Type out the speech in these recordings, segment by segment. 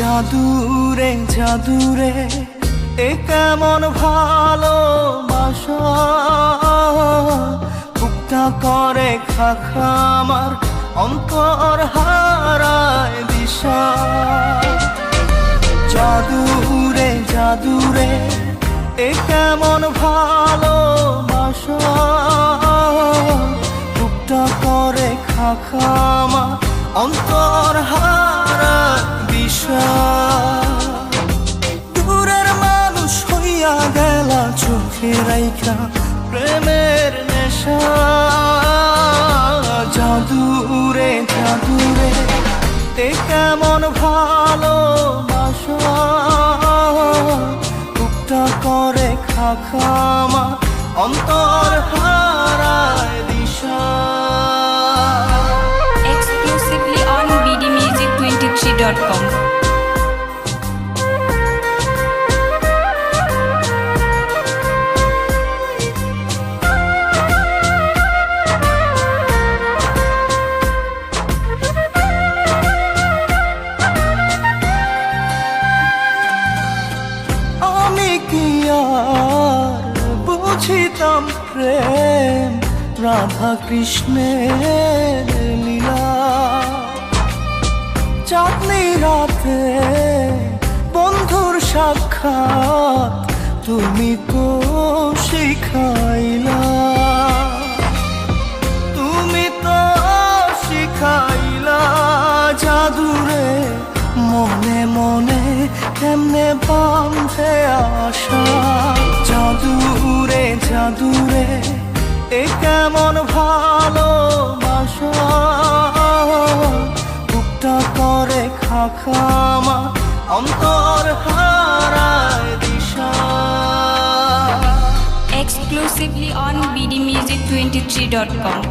জাদুরে জাদুরে এ কেমন ভালোবাসা, বুকটা করে খাখা আমার অন্তর হারায় দিশা। জাদুরে জাদুরে এ কেমন ভালোবাসা, বুকটা করে খাখা আমার অন্তর হারায় দিশা। দূরের মানুষ হইয়া গেলা চোখে রাইখা প্রেমের নেশা। জাদুরে জাদুরে এ কেমন ভালোবাসা, বুকটা করে খাখা আমার অন্তর হারায় দিশা। Exclusively on bdmusic23.com. আমি কি আর বুঝিতাম প্রেম, রাধা কৃষ্ণের লীলা। চাঁদনি রাতে বন্ধুর সাক্ষাৎ তুমি তো শিখাইলা, তুমি তো শিখাইলা। জাদুরে মনে মনে কেমনে বাঁধে আশা। জাদুরে জাদুরে এ কেমন ভালোবাসা, বুকটা করে খাখা আমার অন্তর হারায় দিশা। Exclusively on bdmusic23.com.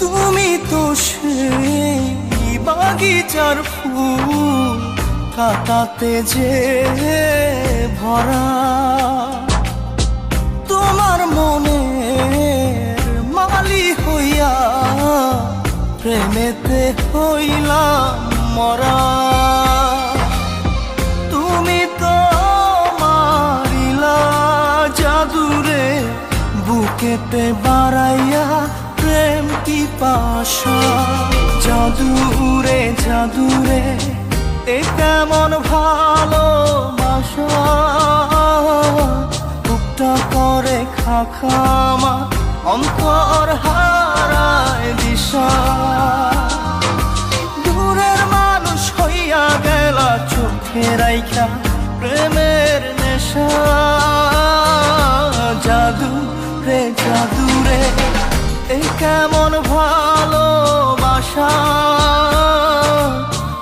তুমি তো সেই বাগিচার ফুল, কাটাতে যে ভরা। তোমার মনের মালি হইয়া প্রেমেতে হইলাম মরা। তুমি তো মারিলা জাদুরে বুকেতে বাড়াইয়া প্রেম পিপাসা। জাদুরে জাদুরে এ কেমন ভালোবাসা, বুকটা করে খাখা আমার অন্তর হারায় দিশা। দূরের মানুষ হইয়া গেলা চোখে রাইখা প্রেমের নেশা। জাদুরে জাদুরে এ কেমন ভালোবাসা,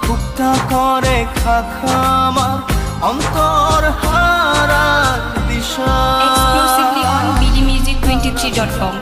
বুকটা করে খাখা আমার অন্তর হারায় দিশা। Exclusively on bdmusic23.com.